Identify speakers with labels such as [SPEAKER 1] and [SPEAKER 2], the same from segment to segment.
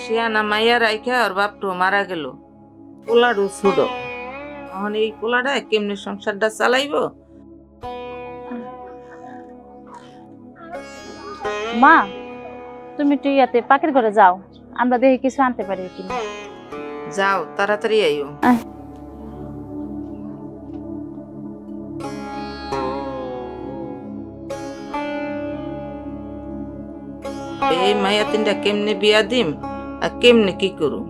[SPEAKER 1] শিয়ানা মাইয়া রাইখা ওর বাপটো মারা গেল, পোলাডু ছুড়ো। এখন এই পোলাটা কেমনি সংসারটা চালাইবো?
[SPEAKER 2] মা, তুমি একটু ইয়াতে পাখির ঘরে যাও, আমরা দেখি কিছু আনতে পারি কিনা।
[SPEAKER 1] যাও, তাড়াতাড়ি আইও। এই মাইয়া তিনটা কেমনে বিয়া দিম আর কেমনে কি করুম?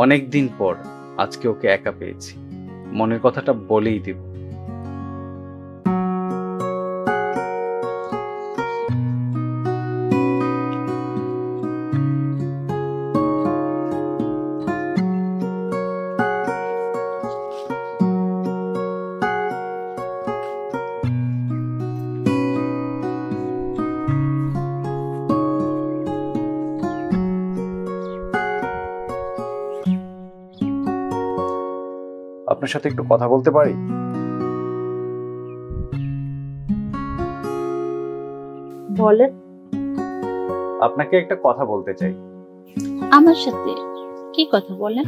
[SPEAKER 3] অনেক দিন পর আজকে ওকে একা পেয়েছি, মনের কথাটা বলেই দিব। আপনার সাথে একটু কথা বলতে পারি?
[SPEAKER 2] বলেন।
[SPEAKER 3] আপনাকে একটা কথা বলতে চাই।
[SPEAKER 2] আমার সাথে কি কথা বলেন?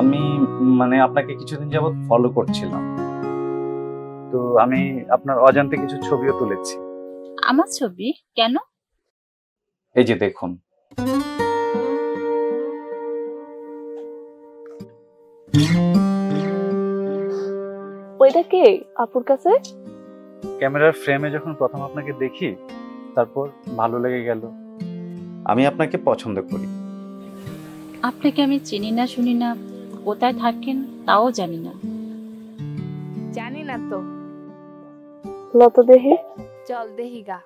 [SPEAKER 3] আমি আপনাকে কিছুদিন যাবত ফলো করছিলাম, তো আমি আপনার অজান্তে কিছু ছবিও তুলেছি।
[SPEAKER 2] আমার ছবি? কেন?
[SPEAKER 3] এই যে দেখুন।
[SPEAKER 4] ওইটা কে আপুর কাছে?
[SPEAKER 3] ক্যামেরার ফ্রেমে যখন প্রথম আপনাকে দেখি, তারপর ভালো লেগে গেল। আমি আপনাকে পছন্দ করি।
[SPEAKER 2] আপনাকে আমি চিনি না, শুনি না, কোথায় থাকেন তাও জানি না।
[SPEAKER 4] জানি না তো। লত দেহি, চল দেহি গা।